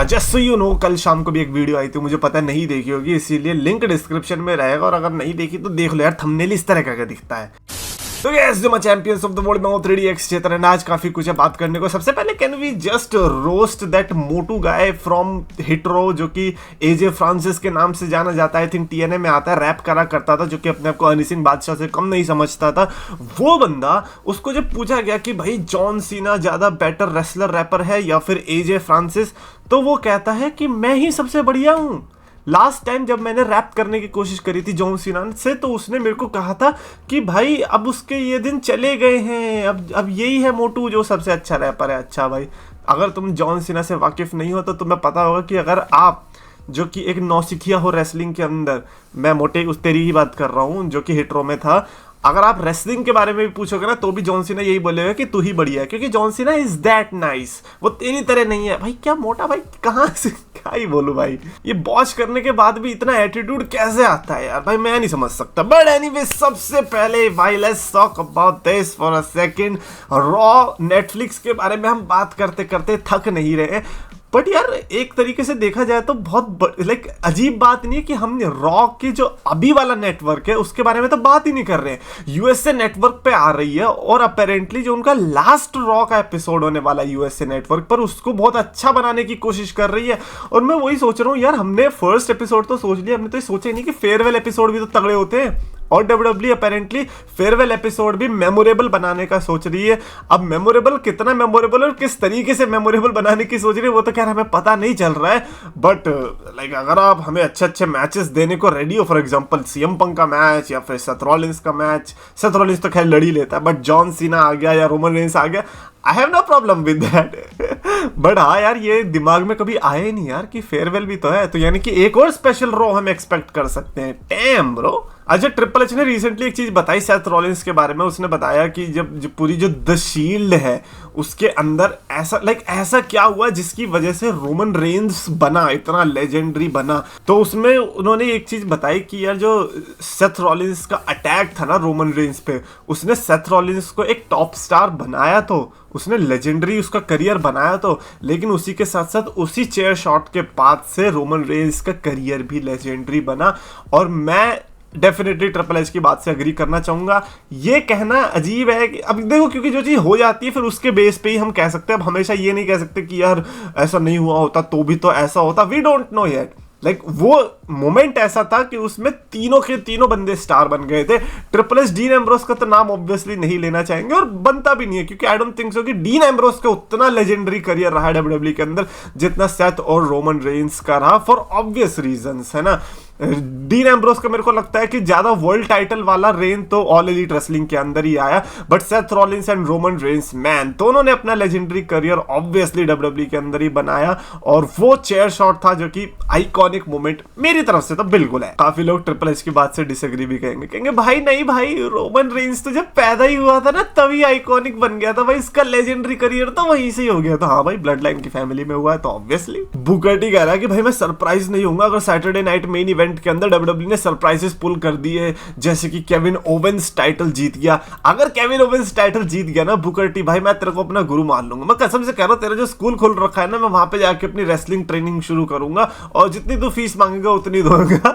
Just so you know, कल शाम को भी एक वीडियो आई थी, मुझे पता नहीं देखी होगी, इसीलिए लिंक डिस्क्रिप्शन में रहेगा, और अगर नहीं देखी तो देख लो यार, थंबनेल इस तरह का दिखता है। तो यस, जो मैं चैंपियंस ऑफ द वर्ल्ड में हूँ 3DX चेतन, आज काफी कुछ है बात करने को। सबसे पहले can we just roast that मोटू गाय फ्रॉम हिटरो, जो कि एजे फ्रांसिस के नाम से जाना जाता है। आई थिंक TNA में आता है, रैप करा करता था, जो कि अपने आप को हनी सिंह बादशाह से कम नहीं समझता था। वो बंदा, उसको जब पूछा गया कि भाई जॉन सीना ज्यादा बेटर रेसलर रैपर है या फिर एजे फ्रांसिस, तो वो कहता है कि मैं ही सबसे बढ़िया हूँ। लास्ट टाइम जब मैंने रैप करने की कोशिश करी थी जॉन सीना से, तो उसने मेरे को कहा था कि भाई अब उसके ये दिन चले गए हैं, अब यही है मोटू जो सबसे अच्छा रैपर है। अच्छा भाई, अगर तुम जॉन सीना से वाकिफ नहीं हो तो तुम्हें पता होगा कि अगर आप, जो कि एक नौसिखिया हो रेसलिंग के अंदर, मैं मोटे उस तेरी ही बात कर रहा हूँ जो कि हिटरो में था, अगर आप रेसलिंग के बारे में भी पूछोगे ना तो भी जॉन सीना यही बोलेगा कि तू ही बढ़िया है, क्योंकि John Cena is that nice. वो तेरी तरह नहीं है भाई। क्या मोटा भाई, कहाँ से क्या ही बोलूं भाई, ये बॉच करने के बाद भी इतना एटीट्यूड कैसे आता है यार भाई, मैं नहीं समझ सकता। बट एनीवे, सबसे पहले भाई let's talk about this for a second. Raw Netflix के बारे में हम बात करते करते थक नहीं रहे, बट यार एक तरीके से देखा जाए तो बहुत लाइक अजीब बात नहीं है कि हम रॉ के जो अभी वाला नेटवर्क है उसके बारे में तो बात ही नहीं कर रहे हैं। यूएसए नेटवर्क पे आ रही है, और अपेरेंटली जो उनका लास्ट रॉ का एपिसोड होने वाला है यूएसए नेटवर्क पर, उसको बहुत अच्छा बनाने की कोशिश कर रही है। और मैं वही सोच रहा हूँ यार, हमने फर्स्ट एपिसोड तो सोच लिया, हमने तो ये सोचा ही नहीं कि फेयरवेल एपिसोड भी तो तगड़े होते हैं। और WWE अपेरेंटली फेयरवेल एपिसोड भी मेमोरेबल बनाने का सोच रही है। अब मेमोरेबल कितना मेमोरेबल और किस तरीके से मेमोरेबल बनाने की सोच रही है वो तो खैर हमें पता नहीं चल रहा है, बट लाइक अगर आप हमें अच्छे अच्छे मैचेस देने को रेडी हो, फॉर एग्जांपल CM पंक का मैच या फिर सेथ रॉलिंस का मैच, सेथ रॉलिंस तो खैर लड़ी लेता है, बट जॉन सीना आ गया या रोमन रेंस आ गया, I have no problem with that. But हाँ यार, ये दिमाग में कभी आया ही नहीं यार कि फेयरवेल भी तो है, तो यानी कि एक और स्पेशल रॉ हम एक्सपेक्ट कर सकते हैं। Damn bro. अच्छा, ट्रिपल एच ने रिसेंटली एक चीज बताई सेथ रॉलिंस के बारे में। उसने बताया कि जब पूरी जो द शील्ड है उसके अंदर ऐसा क्या हुआ जिसकी वजह से रोमन रेंस बना, इतना लेजेंडरी बना। तो उसमें उन्होंने एक चीज बताई कि यार जो सेथ रॉलिंस का अटैक था ना रोमन रेंस पे, उसने सेथ रॉलिंस को एक टॉप स्टार बनाया, तो उसने लेजेंडरी उसका करियर बनाया, तो लेकिन उसी के साथ साथ उसी चेयर शॉट के बाद से रोमन रेंस का करियर भी लेजेंडरी बना। और मैं डेफिनेटली ट्रिपल एच की बात से अग्री करना चाहूंगा। ये कहना अजीब है कि अब देखो, क्योंकि जो चीज हो जाती है फिर उसके बेस पे ही हम कह सकते हैं। अब हमेशा ये नहीं कह सकते कि यार ऐसा नहीं हुआ होता तो भी तो ऐसा होता। We don't know yet. Like वो मोमेंट ऐसा था कि उसमें तीनों के तीनों बंदे स्टार बन गए थे। ट्रिपल एच डीन एम्ब्रोस का तो नाम ऑब्वियसली नहीं लेना चाहेंगे, और बनता भी नहीं है, क्योंकि आई डोंट थिंक सो कि डीन एम्ब्रोस का उतना लेजेंडरी करियर रहा है WWE के अंदर जितना सेथ और रोमन रेंस का रहा, फॉर ऑब्वियस रीजंस, है ना। डीन एम्ब्रोस का मेरे को लगता है कि ज्यादा वर्ल्ड टाइटल वाला रेन तो ऑल एलीट रेसलिंग के अंदर ही आया, but Seth Rollins and Roman Reigns, man, दोनों ने अपना लेजेंडरी करियर ऑब्वियसली WWE के अंदर ही बनाया। और वो चेयर शॉट था जो कि आइकॉनिक मोमेंट मेरी तरफ से तो बिल्कुल है। काफी लोग ट्रिपल एच की बात से डिसएग्री भी कहेंगे भाई नहीं भाई, रोमन रेंस तो जब पैदा ही हुआ था ना तभी आइकॉनिक बन गया था भाई, इसका लेजेंडरी करियर तो वहीं से ही हो गया था। हाँ भाई, ब्लड लाइन की फैमिली में हुआ है तो ऑब्वियसली। बुकर टी कह रहा है कि भाई मैं सरप्राइज नहीं होऊंगा अगर सैटरडे नाइट मेन इवेंट के अंदर WWE ने सरप्राइजेस पुल कर दिए, जैसे कि केविन ओवेंस टाइटल जीत गया। अगर केविन ओवेंस टाइटल जीत गया ना बुकर टी, भाई मैं तेरे को अपना गुरु मान लूंगा। मैं कसम से कह रहा हूं, तेरा जो स्कूल खोल रखा है ना, मैं वहां पे जाके अपनी रेसलिंग ट्रेनिंग शुरू करूंगा, और जितनी तू फीस मांगेगा उतनी दूंगा,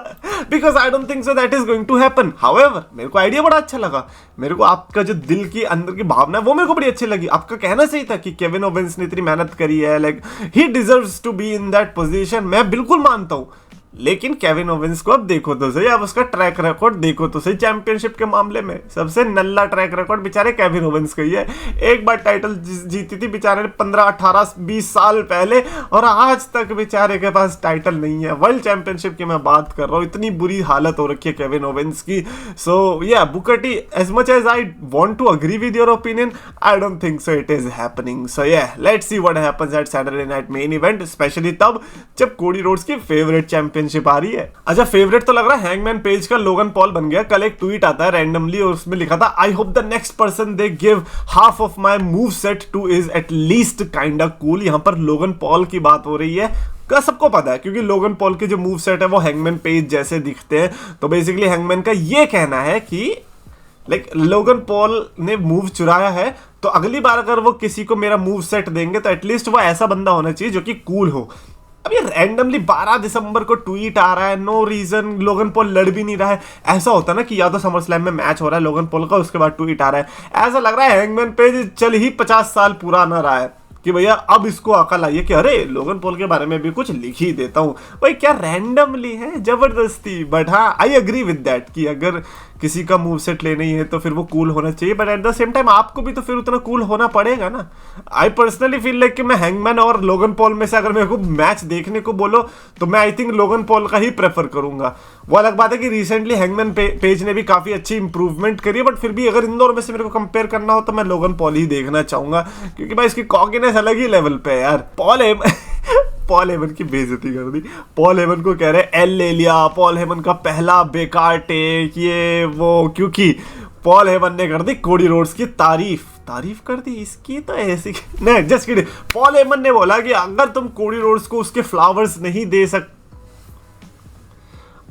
because I don't think so that is going to happen. However, मेरे को आइडिया बड़ा अच्छा लगा। मेरे को आपका जो दिल की अंदर की भावना है वो मेरे को बड़ी अच्छी लगी। आपका कहना सही था कि केविन ओवेंस ने इतनी मेहनत करी है, like he deserves to be in that position, मैं बिल्कुल मानता हूं। लेकिन केविन ओवेंस को अब देखो तो सही, अब उसका ट्रैक रिकॉर्ड देखो तो सही। चैंपियनशिप के मामले में सबसे नल्ला ट्रैक रिकॉर्ड बेचारे केविन ओवेंस का ही है। एक बार टाइटल जीती थी बेचारे ने 15, 18, 20 साल पहले, और आज तक बेचारे के पास टाइटल नहीं है। वर्ल्ड चैंपियनशिप की मैं बात कर रहा हूँ, इतनी बुरी हालत हो रखी है केविन ओवेंस की। So yeah Booker T, as much as I want to agree with your opinion, I don't think so it is happening. So yeah, let's see what happens at Saturday night main event, specially तब जब Cody Rhodes की favourite championship आ रही है। अच्छा, favourite तो लग रहा है हैंगमैन पेज का लोगन पॉल बन गया। कल एक ट्वीट आता है रैंडमली और उसमें लिखा था, I hope the next person they give half of my move set two is at least kind of cool. यहां पर लोगन पॉल की बात हो रही है, का सबको पता है क्योंकि लोगन पॉल के जो मूव सेट है वो हैंगमैन पेज जैसे दिखते हैं। तो बेसिकली हैंगमैन का ये कहना है कि लाइक लोगन पॉल ने मूव चुराया है, तो अगली बार अगर वो किसी को मेरा मूव सेट देंगे तो एटलीस्ट वो ऐसा बंदा होना चाहिए जो कि कूल हो। अब ये रैंडमली 12 दिसंबर को ट्वीट आ रहा है, नो रीजन, लोगन पॉल लड़ भी नहीं रहा है। ऐसा होता है ना कि या तो समर स्लैम में मैच हो रहा है लोगन पॉल का, उसके बाद ट्वीट आ रहा है, ऐसा लग रहा है हैंगमैन पेज चल ही 50 साल पुराना रहा है कि भैया अब इसको अकल आई है कि अरे लोगन पॉल के बारे में भी कुछ लिख ही देता हूँ। भाई क्या रैंडमली है, जबरदस्ती। बट हाँ, आई एग्री विद दैट कि अगर किसी का मूव सेट लेना ही है तो फिर वो कूल होना चाहिए, but at the same time आपको भी तो फिर उतना कूल होना पड़ेगा ना। आई पर्सनली फील लाइक कि मैं हैंगमैन और लोगन पॉल में से अगर मेरे को मैच देखने को बोलो तो मैं आई थिंक लोगन पॉल का ही प्रेफर करूंगा। वो अलग बात है कि रिसेंटली हैंगमैन पेज ने भी काफी अच्छी इंप्रूवमेंट करी है, बट फिर भी अगर इन दोनों में से मेरे को कंपेयर करना हो तो मैं लोगन पॉल ही देखना चाहूंगा, क्योंकि भाई इसकी कॉकीनेस अलग ही लेवल पे है यार। पॉल हेमन की बेइज्जती कर दी। पॉल हेमन को कह रहे एल ले लिया, पॉल हेमन का पहला बेकार टेक, ये वो, क्योंकि पॉल हेमन ने कर दी कोडी रोड्स की तारीफ कर दी इसकी, तो ऐसी नहीं, जस्ट किडिंग। पॉल हेमन ने बोला कि अगर तुम कोडी रोड्स को उसके फ्लावर्स नहीं दे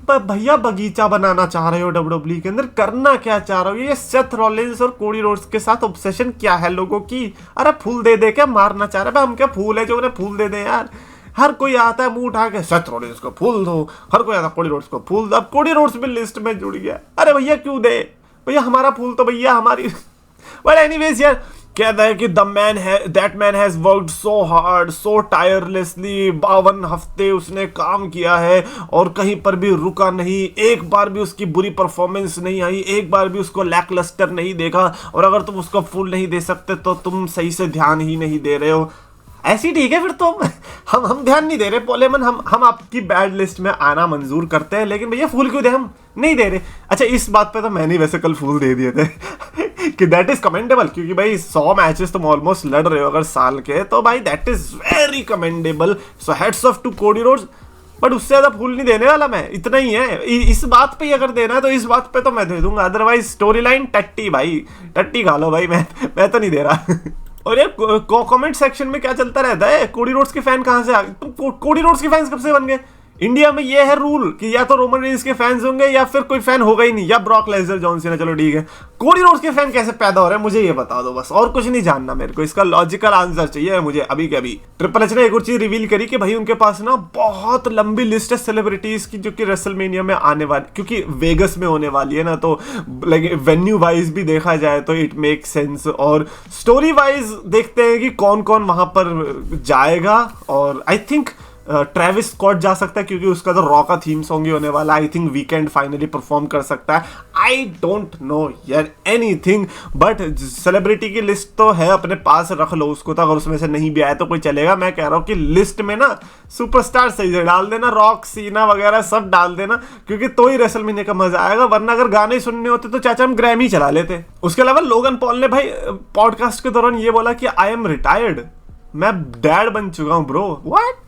भैया बगीचा बनाना चाह रहे हो डब्ल्यूडब्ल्यूई के अंदर, करना क्या चाह रहे हो? ये सेथ रॉलिंस और कोडी रोड्स के साथ ऑब्सेशन क्या है लोगों की? अरे फूल दे दे के मारना चाह रहे हैं? हम क्या फूल है जो उन्हें फूल दे दे यार? हर कोई आता है मुंह उठा के सेथ रॉलिंस को फूल दो, हर कोई आता है कोडी रोड्स को फूल दो। अब कोडी रोड्स भी लिस्ट में जुड़ गया। अरे भैया क्यों दे भैया, हमारा फूल तो भैया हमारी। बट एनीवेज यार, कहता है कि that man has worked so hard so tirelessly, 52 हफ्ते उसने काम किया है और कहीं पर भी रुका नहीं, एक बार भी उसकी बुरी परफॉर्मेंस नहीं आई, एक बार भी उसको लैकलस्टर नहीं देखा, और अगर तुम उसको फुल नहीं दे सकते तो तुम सही से ध्यान ही नहीं दे रहे हो। ऐसी ठीक है फिर तो हम ध्यान नहीं दे रहे पॉल हेमन, हम आपकी बैड लिस्ट में आना मंजूर करते हैं, लेकिन भैया फूल क्यों दे? हम नहीं दे रहे। अच्छा, इस बात पे तो मैंने वैसे कल फूल दे दिए थे कि दैट इज कमेंडेबल, क्योंकि भाई 100 मैचेस तुम ऑलमोस्ट लड़ रहे हो अगर साल के, तो भाई that is very commendable, so heads off to Cody Rhodes. But उससे ज्यादा फूल नहीं देने वाला मैं, इतना ही है। इस बात पे अगर देना है तो इस बात पे तो मैं दे दूंगा, अदरवाइज स्टोरी लाइन टट्टी भाई, टट्टी खा लो भाई, मैं तो नहीं दे रहा। और ये कमेंट सेक्शन में क्या चलता रहता है, कोडी रोड्स के फैन कहां से आ गए? तुम कोडी रोड्स के फैंस कब से बन गए? इंडिया में ये है रूल कि या तो रोमन रेंस के फैंस होंगे या फिर कोई फैन होगा ही नहीं, या ब्रॉक लेसनर, जॉन सीना, चलो ठीक है। कोडी रोड्स के फैन कैसे पैदा हो रहे हैं मुझे ये बता दो बस, और कुछ नहीं जानना मेरे को, इसका लॉजिकल आंसर चाहिए मुझे अभी के अभी। ट्रिपल एच ने एक और चीज रिवील करी कि भाई उनके पास ना बहुत लंबी लिस्ट है सेलिब्रिटीज की जो कि रेसलमेनिया में आने वाली, क्योंकि वेगस में होने वाली है ना, तो लाइक वेन्यू वाइज भी देखा जाए तो इट मेक सेंस, और स्टोरी वाइज देखते हैं कि कौन कौन वहां पर जाएगा। और आई थिंक ट्रेविस स्कॉट जा सकता है क्योंकि उसका तो रॉ का थीम सॉन्ग ही होने वाला है। I think weekend finally perform कर सकता है। आई डोंट नो यार एनीथिंग, बट सेलिब्रिटी की लिस्ट तो है, अपने पास रख लो उसको, तो अगर उसमें से नहीं भी आया तो कोई चलेगा। मैं कह रहा हूँ कि लिस्ट में ना सुपरस्टार सही से डाल देना, रॉक, सीना वगैरह सब डाल देना, क्योंकि तो ही रेसलमेनिया का मजा आएगा, वरना अगर गाने सुनने होते तो चाचा हम ग्रैमी चला लेते। उसके अलावा लोगन पॉल ने भाई पॉडकास्ट के दौरान ये बोला कि आई एम रिटायर्ड, मैं डैड बन चुका हूँ ब्रो। व्हाट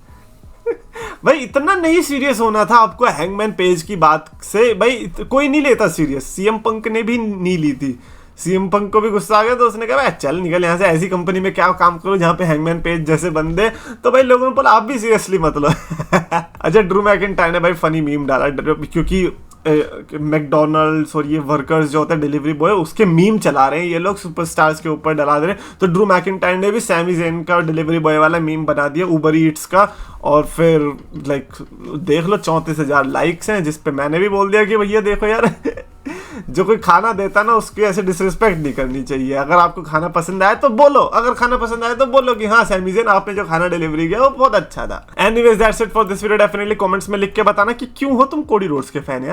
भाई, इतना नहीं सीरियस होना था आपको हैंगमैन पेज की बात से, भाई कोई नहीं लेता सीरियस। सीएम पंक ने भी नहीं ली थी, सीएम पंक को भी गुस्सा आ गया तो उसने कहा चल निकल यहाँ से, ऐसी कंपनी में क्या काम करो जहाँ पे हैंगमैन पेज जैसे बंदे। तो भाई लोगों को आप भी सीरियसली मत लो। अच्छा, ड्रू मैकिंटायर ने भाई फनी मीम डाला, क्योंकि मैकडोनल्ड्स और ये वर्कर्स जो होते हैं डिलीवरी बॉय, उसके मीम चला रहे हैं ये लोग, सुपरस्टार्स के ऊपर डला दे रहे हैं। तो ड्रू मैकिंटायर ने भी सैमी ज़ेन का डिलीवरी बॉय वाला मीम बना दिया उबर ईट्स का, और फिर लाइक देख लो 34,000 लाइक्स हैं, जिस पे मैंने भी बोल दिया कि भैया देखो यार जो कोई खाना देता ना उसकी ऐसे डिसरिस्पेक्ट नहीं करनी चाहिए। अगर आपको खाना पसंद आए तो बोलो, अगर खाना पसंद आए तो बोलो कि हाँ सैमी ज़ेन आपने जो खाना डिलीवरी किया वो बहुत अच्छा था। Anyways that's it for this video. Definitely comments में लिख के बताना कि क्यों हो तुम कोडी रोड्स के फैन यार।